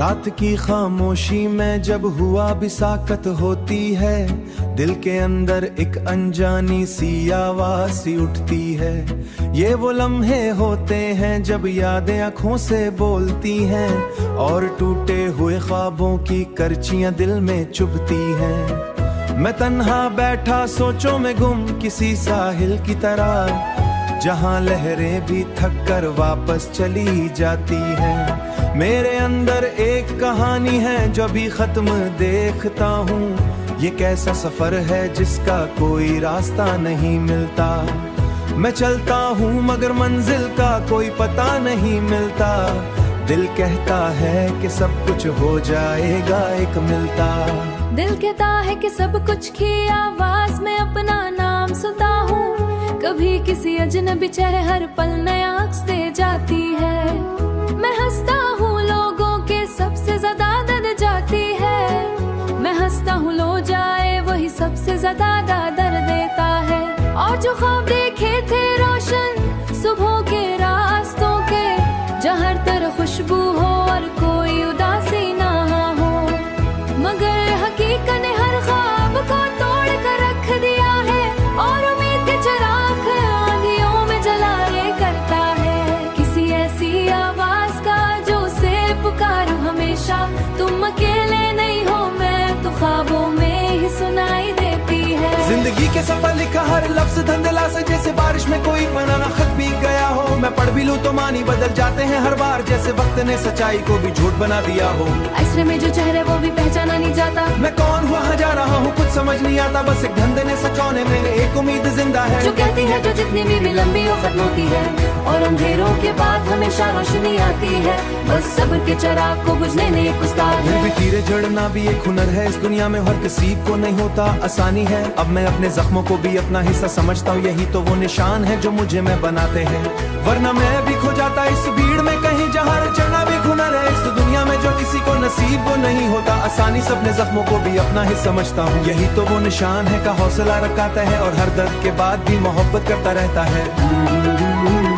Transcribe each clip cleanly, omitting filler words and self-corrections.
रात की खामोशी में जब हुआ बिसाकत होती है, दिल के अंदर एक अनजानी सी आवाज सी उठती है। ये वो लम्हे होते हैं जब यादें आँखों से बोलती हैं और टूटे हुए ख्वाबों की करचियां दिल में चुभती हैं। मैं तन्हा बैठा सोचों में गुम किसी साहिल की तरह, जहां लहरें भी थक कर वापस चली जाती हैं। मेरे अंदर एक कहानी है जो भी खत्म देखता हूँ। ये कैसा सफर है जिसका कोई रास्ता नहीं मिलता। मैं चलता हूँ मगर मंजिल का कोई पता नहीं मिलता। दिल कहता है कि सब कुछ हो जाएगा एक मिलता। दिल कहता है कि सब कुछ की आवाज में अपना नाम सुनता हूँ। कभी किसी अजनबी चेहरे हर पल नया अक्स दे जाती है। मैं हंसता हूँ लोगों के सबसे ज्यादा दर्द जाती है। मैं हंसता हूँ लो जाए वही सबसे ज्यादा दर्द देता है। और जो ख्वाब देखे थे रोशन सुबह के रास्तों के, जहाँ हर तरफ खुशबू हो और कोई उदासी ना हो, मगर हकीकत ने हर ख्वाब को तोड़ कर रख दिया है। और उम्मीद के चिराग आंधियों में जलाए करता है। किसी ऐसी आवाज का जो उसे पुकारूं हमेशा, तुम अकेले नहीं हो मैं तो ख्वाबों में ही सुनाई देती है। जिंदगी के सफर लिखा हर लफ्ज धंधला से, जैसे बारिश में कोई बनाना खत भीग गया हो। मैं पढ़ भी लूं तो मानी बदल जाते हैं हर बार, जैसे वक्त ने सच्चाई को भी झूठ बना दिया हो। ऐसे में जो चेहरे वो भी पहचाना नहीं जाता। मैं कौन हुआ जा रहा हूँ कुछ समझ नहीं आता। बस एक धंधे ने सचौने में एक उम्मीद जिंदा है, जो कहती है जो जितनी भी लंबी हो खत्म होती है। और अंधेरों के बाद हमेशा रोशनी आती है। बस सब्र के चिराग को बुझने ने एक उस्ताद है। भी तीरे जड़ना भी एक हुनर है। इस दुनिया में हर किसी को नहीं होता आसानी है। अब मैं अपने जख्मों को भी अपना हिस्सा समझता हूँ। यही तो वो निशान है जो मुझे मैं बनाते हैं, वरना मैं भी खो जाता इस भीड़ में कहीं जहाँ चढ़ना भी हुनर है। इस दुनिया में जो किसी को नसीब वो नहीं होता आसानी से अपने जख्मों को भी अपना हिस्सा समझता हूँ। यही तो वो निशान है का हौसला रखाता है और हर दर्द के बाद भी मोहब्बत करता रहता है।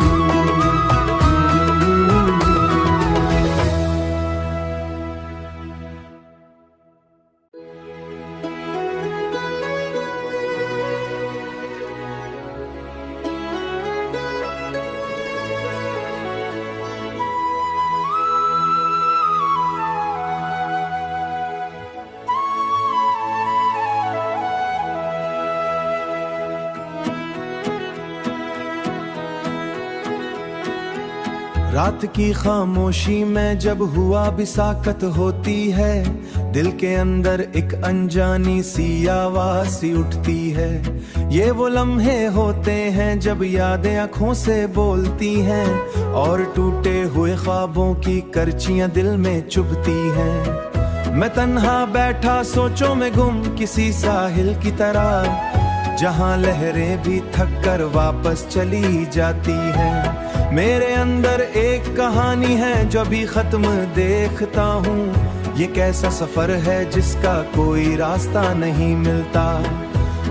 रात की खामोशी में जब हुआ बिसाकत होती है, दिल के अंदर एक अनजानी सी आवाज सी उठती है। ये वो लम्हे होते हैं जब यादें आँखों से बोलती हैं और टूटे हुए ख्वाबों की करचियां दिल में चुभती हैं। मैं तन्हा बैठा सोचों में गुम किसी साहिल की तरह, जहां लहरें भी थक कर वापस चली जाती हैं। मेरे अंदर एक कहानी है जो भी खत्म देखता हूँ। ये कैसा सफर है जिसका कोई रास्ता नहीं मिलता।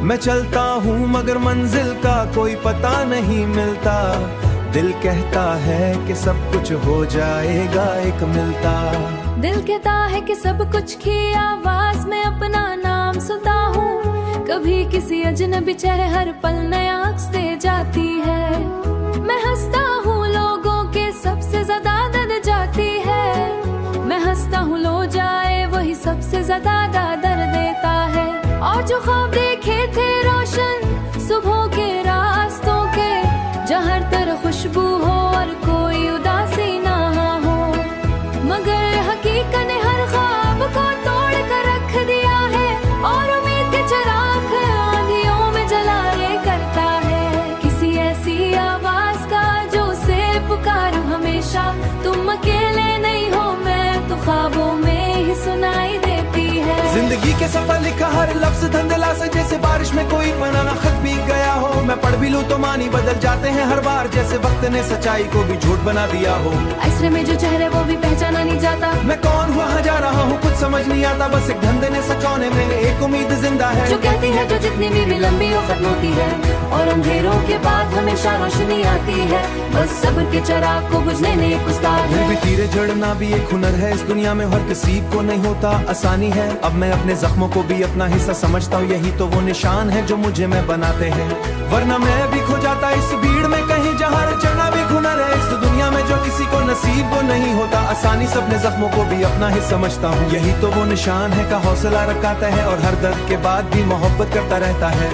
मैं चलता हूँ मगर मंजिल का कोई पता नहीं मिलता। दिल कहता है कि सब कुछ हो जाएगा एक मिलता। दिल कहता है कि सब कुछ की आवाज में अपना नाम सुनता हूँ। कभी किसी अजनबी चेहरे हर पल नया अक्स दे जाती है। मैं हंसता हूँ लोगों के सबसे ज्यादा दर्द जाती है। मैं हंसता हूँ लो जाए वही सबसे ज्यादा दर्द देता है। और जो ख्वाब देखे थे रोशन सुबह के रास्तों के, जहाँ हर तरफ खुशबू हो और कोई उदासी ना हो, मगर हकीकत ने हर ख्वाब को तोड़ कर रख दिया है। और उम्मीद के चिराग आंधियों में जलाए करता है। किसी ऐसी आवाज का जो उसे पुकारूं हमेशा, तुम अकेले नहीं हो मैं तो ख्वाबों में ही सुनाई देती है। जिंदगी के सफर लिखा हर लफ्ज धंधला से, जैसे बारिश में कोई बनाना खत भीग गया हो। मैं पढ़ भी भी लूं तो मानी बदल जाते हैं हर बार, जैसे वक्त ने सच्चाई को भी झूठ बना दिया हो। ऐसे में जो चेहरे वो भी पहचाना नहीं जाता। मैं कौन हुआ जा रहा हूँ कुछ समझ नहीं आता, बस एक धंधे ने सचौने में एक उम्मीद जिंदा है जो कहती है जो जितनी भी लंबी हो खत्म होती है, और अंधेरों के बाद हमेशा रोशनी आती है। बस सब्र के चिराग को बुझने ने एक उस्ताद फिर है। भी तीरे जड़ना भी एक हुनर है इस दुनिया में, हर किसी को नहीं होता आसानी है। अब मैं अपने जख्मों को भी अपना हिस्सा समझता हूँ, यही तो वो निशान है जो मुझे मैं बनाते हैं। वरना मैं भी खो जाता इस भीड़ में कहीं, जहाँ चढ़ना भी हुनर है इस दुनिया में, जो किसी को नसीब वो नहीं होता आसानी से। अपने जख्मों को भी अपना हिस्सा समझता हूँ, यही तो वो निशान है का हौसला रखाता है, और हर दर्द के बाद भी मोहब्बत करता रहता है।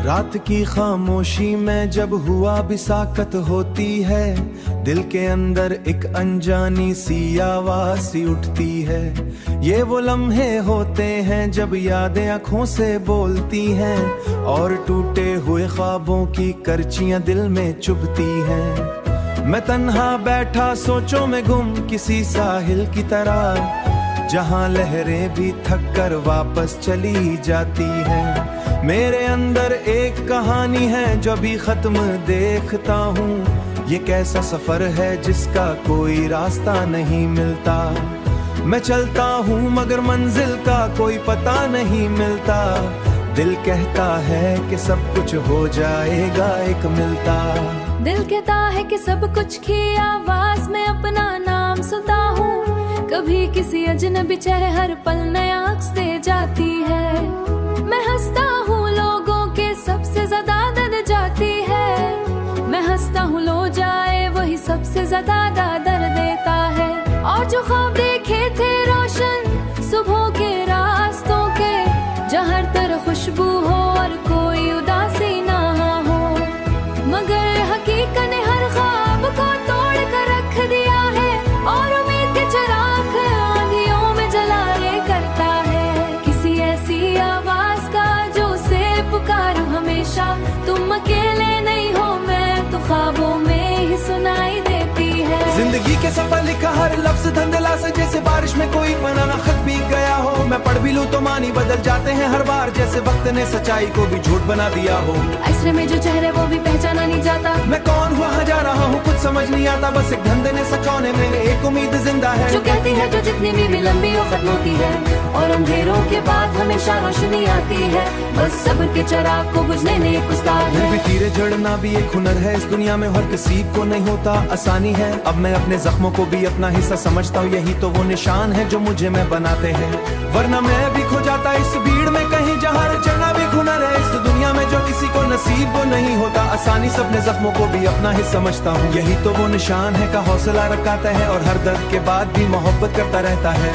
रात की खामोशी में जब हुआ बिसाकत होती है, दिल के अंदर एक अनजानी सी आवाज सी उठती है। ये वो लम्हे होते हैं जब यादें आँखों से बोलती हैं, और टूटे हुए ख्वाबों की करचियां दिल में चुभती हैं। मैं तन्हा बैठा सोचों में गुम किसी साहिल की तरह, जहां लहरें भी थक कर वापस चली जाती हैं। मेरे अंदर एक कहानी है जो अभी खत्म देखता हूँ, ये कैसा सफर है जिसका कोई रास्ता नहीं मिलता। मैं चलता हूँ मगर मंजिल का कोई पता नहीं मिलता। दिल कहता है कि सब कुछ हो जाएगा एक मिलता। दिल कहता है कि सब कुछ की आवाज में अपना नाम सुनता हूँ। कभी किसी अजनबी चेहरे हर पल नया अक्स दे जाती है। मैं हंसता हूँ लोगों के सबसे ज्यादा दर्द जाती है। मैं हंसता हूँ लो जाए वही सबसे ज्यादा दर्द देता है। और जो ख्वाब देखे थे रोशन सुबह के रास्तों के, जहाँ हर तरफ खुशबू हो और कोई उदासी ना हो, मगर हकीकत ने हर ख्वाब को तोड़ कर रख दिया है। और उम्मीद के चिराग आंधियों में जलाए करता है। किसी ऐसी आवाज का जो उसे पुकारूं हमेशा, तुम अकेले नहीं हो मैं तो ख्वाबों में ही सुनाई देती है। जिंदगी के सफर लिखा हर लफ्ज धंधला से, जैसे बारिश में कोई बनाना खत भीग गया हो। मैं पढ़ भी लूं तो मानी बदल जाते हैं हर बार, जैसे वक्त ने सच्चाई को भी झूठ बना दिया हो। ऐसे में जो चेहरे वो भी पहचाना नहीं जाता। मैं कौन हुआ जा रहा हूँ कुछ समझ नहीं आता, बस एक धंधे ने सचौने में एक उम्मीद जिंदा है जो कहती है जो जितनी भी लंबी हो खत्म होती है, और अंधेरों के बाद हमेशा रोशनी आती है। बस सब्र के चिराग को बुझने ने एक उस्ताद फिर है। भी तीरे जड़ना भी एक हुनर है इस दुनिया में, हर किसी को नहीं होता आसानी है। अब मैं अपने जख्मों को भी अपना हिस्सा समझता हूँ, यही तो वो निशान है जो मुझे मैं बनाते हैं। वरना मैं भी खो जाता इस भीड़ में कहीं, जहाँ चढ़ना भी हुनर है इस दुनिया में, जो किसी को नसीब वो नहीं होता आसानी से। अपने जख्मों को भी अपना हिस्सा समझता हूँ, यही तो वो निशान है का हौसला रखाता है, और हर दर्द के बाद भी मोहब्बत करता रहता है।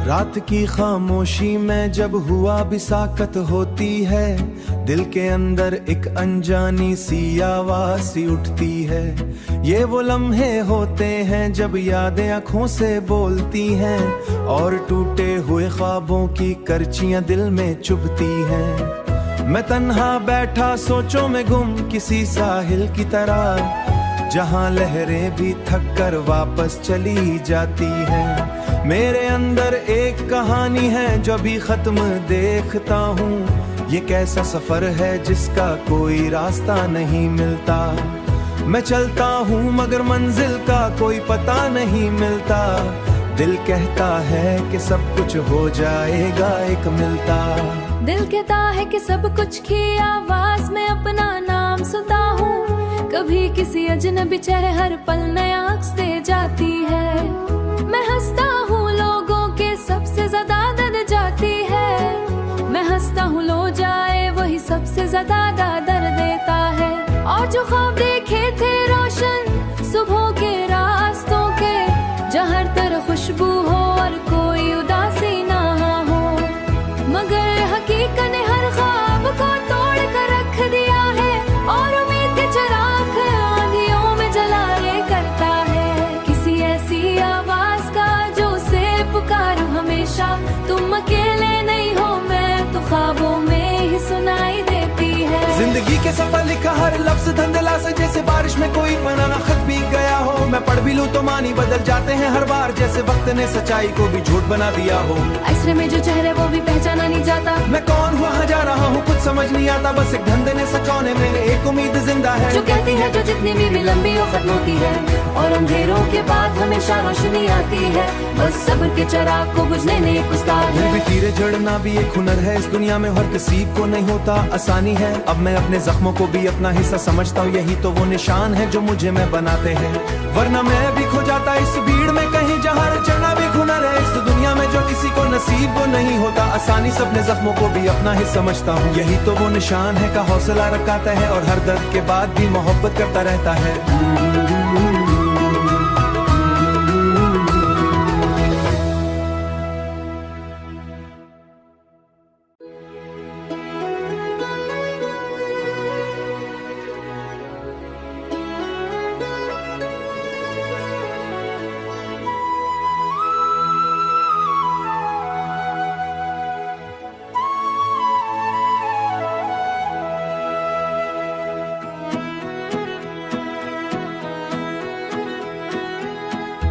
रात की खामोशी में जब हुआ बिसाकत होती है, दिल के अंदर एक अनजानी सी आवाज सी उठती है। ये वो लम्हे होते हैं जब यादें आँखों से बोलती हैं, और टूटे हुए ख्वाबों की करचियां दिल में चुभती हैं। मैं तन्हा बैठा सोचों में गुम किसी साहिल की तरह, जहां लहरें भी थक कर वापस चली जाती हैं। मेरे अंदर एक कहानी है जो भी खत्म देखता हूँ, ये कैसा सफर है जिसका कोई रास्ता नहीं मिलता। मैं चलता हूँ मगर मंजिल का कोई पता नहीं मिलता। दिल कहता है कि सब कुछ हो जाएगा एक मिलता। दिल कहता है कि सब कुछ की आवाज में अपना नाम सुनता हूँ। कभी किसी अजनबी चेहरे हर पल नया अक्स दे जाती है। मैं हंसता हूँ लोगों के सबसे ज्यादा दर्द जाती है। मैं हंसता हूँ लो जाए वही सबसे ज्यादा दर्द देता है। और जो ख्वाब देखे थे रोशन सुबह के रास्तों के, जहाँ हर तरफ खुशबू हो और कोई उदासी ना हो, मगर हकीकत ने हर ख्वाब को तोड़ कर रख दिया है। और उम्मीद के चिराग आंधियों में जलाए करता है। किसी ऐसी आवाज का जो से पुकारूं हमेशा, तुम अकेले नहीं हो मैं तो ख्वाबों में ही सुनाई देती है। जिंदगी के सफर लिखा हर लफ्ज धंधला से, जैसे बारिश में कोई बनाना खत भीग गया हो। मैं पढ़ भी लूं तो मानी बदल जाते हैं हर बार, जैसे वक्त ने सच्चाई को भी झूठ बना दिया हो। ऐसे में जो चेहरे वो भी पहचाना नहीं जाता। मैं कौन हुआ जा रहा हूँ कुछ समझ नहीं आता, बस एक धंधे ने सचाने में एक उम्मीद जिंदा है। जो कहती है जो जितनी भी लंबी हो खत्म होती है, और अंधेरों के बाद हमेशा रोशनी आती है। बस सब्र के चिराग को बुझने ने एक उस्ताद है। भी तीरे जड़ना भी एक हुनर है, इस दुनिया में हर किसी को नहीं होता आसानी है। अब मैं अपने जख्मों को भी अपना हिस्सा समझता हूँ, यही तो वो निशान है जो मुझे मैं बनाते हैं। वरना मैं भी खो जाता इस भीड़ में कहीं, जहाँ चढ़ना भी हुनर है। इस दुनिया में जो किसी को नसीब वो नहीं होता आसानी से अपने जख्मों को भी अपना हिस्सा समझता हूँ। यही तो वो निशान है का हौसला रखाता है, और हर दर्द के बाद भी मोहब्बत करता रहता है।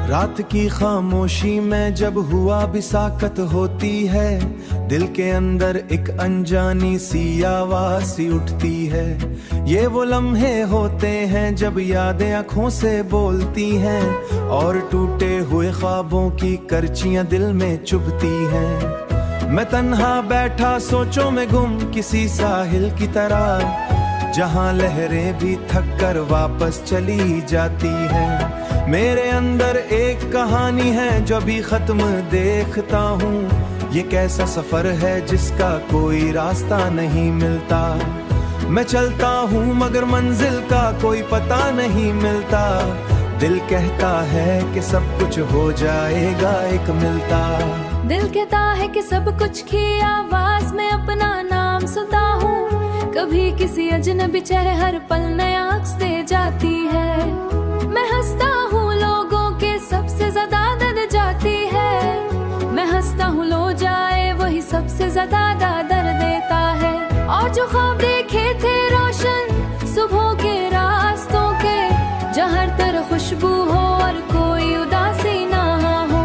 रात की खामोशी में जब हुआ बिसाकत होती है, दिल के अंदर एक अनजानी सी आवाज सी उठती है। ये वो लम्हे होते हैं जब यादें आँखों से बोलती हैं, और टूटे हुए ख्वाबों की करचियां दिल में चुभती हैं। मैं तन्हा बैठा सोचों में गुम किसी साहिल की तरह, जहां लहरें भी थक कर वापस चली जाती हैं। मेरे अंदर एक कहानी है जो भी खत्म देखता हूँ। ये कैसा सफर है जिसका कोई रास्ता नहीं मिलता। मैं चलता हूँ मगर मंजिल का कोई पता नहीं मिलता। दिल कहता है कि सब कुछ हो जाएगा एक मिलता। दिल कहता है कि सब कुछ की आवाज में अपना नाम सुनता हूँ। कभी किसी अजनबी चेहरे हर पल नया अक्स दे जाती है। मैं हंसता हूँ लोगों के सबसे ज्यादा दर्द जाती है। मैं हंसता हूँ लो जाए वही सबसे ज्यादा दर्द देता है। और जो ख्वाब देखे थे रोशन सुबह के रास्तों के, जहाँ हर तरफ खुशबू हो और कोई उदासी ना हो,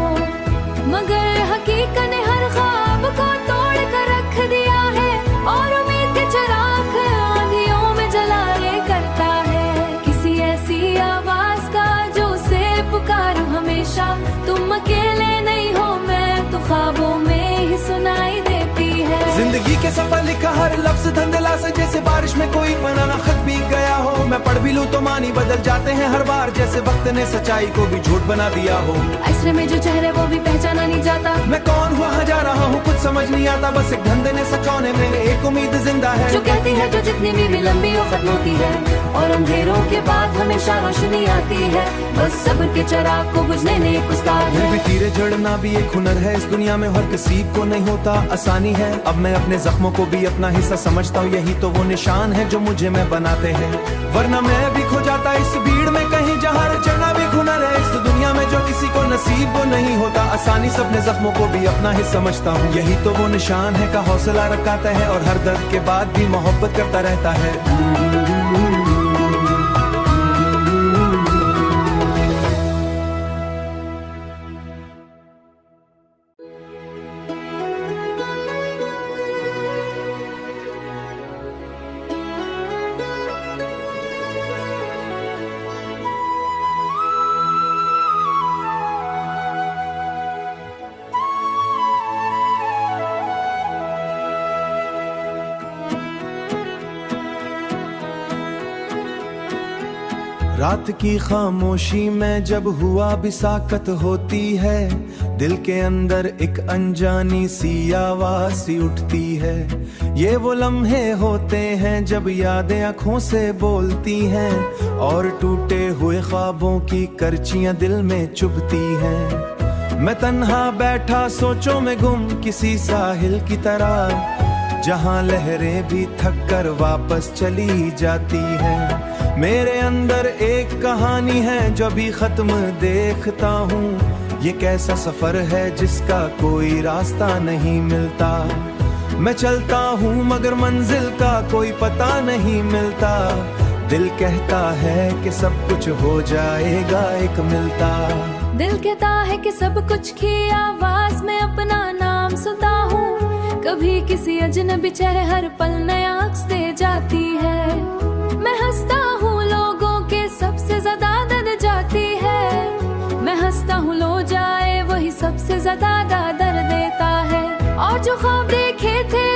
मगर हकीकत ने हर ख्वाब को तोड़ कर रख दिया है। और उम्मीद के चिराग आंधियों में जलाए करता है। किसी ऐसी आवाज का जो से पुकारूं हमेशा, तुम अकेले नहीं हो मैं तो ख्वाबों में ही सुनाई देती है। जिंदगी के सफर लिखा हर लफ्ज धंधला से, जैसे बारिश में कोई बनाना खत भीग गया हो। मैं पढ़ भी लूं तो मानी बदल जाते हैं हर बार, जैसे वक्त ने सच्चाई को भी झूठ बना दिया हो। ऐसे में जो चेहरे वो भी पहचाना नहीं जाता। मैं कौन हुआ जा रहा हूँ कुछ समझ नहीं आता, बस एक धंधे ने सचाने में एक उम्मीद जिंदा है। जो कहती है जो जितनी भी लंबी हो खत्म होती है, और अंधेरों के बाद हमेशा रोशनी आती है। बस सब्र के चिराग को बुझने ने एक उस्ताद है। भी तीरे जड़ना भी एक हुनर है, इस दुनिया में हर किसी को नहीं होता आसानी है। अब मैं अपने जख्मों को भी अपना हिस्सा समझता हूँ, यही तो वो निशान है जो मुझे मैं बनाते हैं। वरना मैं भी खो जाता इस भीड़ में कहीं, जहाँ चढ़ना भी हुनर है। इस दुनिया में जो किसी को नसीब वो नहीं होता आसानी से अपने जख्मों को भी अपना हिस्सा समझता हूँ। यही तो वो निशान है का हौसला रखाता है, और हर दर्द के बाद भी मोहब्बत करता रहता है। रात की खामोशी में जब हुआ भी साकत होती है, दिल के अंदर एक अनजानी सी आवाज सी उठती है। ये वो लम्हे होते हैं जब यादें आँखों से बोलती हैं और टूटे हुए ख्वाबों की करचियां दिल में चुभती हैं। मैं तन्हा बैठा सोचों में गुम किसी साहिल की तरह, जहां लहरें भी थक कर वापस चली जाती हैं। मेरे अंदर एक कहानी है जो भी खत्म देखता हूँ। ये कैसा सफर है जिसका कोई रास्ता नहीं मिलता। मैं चलता हूँ मगर मंजिल का कोई पता नहीं मिलता। दिल कहता है कि सब कुछ हो जाएगा एक मिलता। दिल कहता है कि सब कुछ की आवाज में अपना नाम सुनता हूँ। कभी किसी अजनबी चेहरे हर पल नए अक्स दे जाती है। मैं हंसता हूँ लोगों के सबसे ज्यादा दर्द जाती है। मैं हंसता हूँ लो जाए वही सबसे ज्यादा दर्द देता है। और जो ख्वाब देखे थे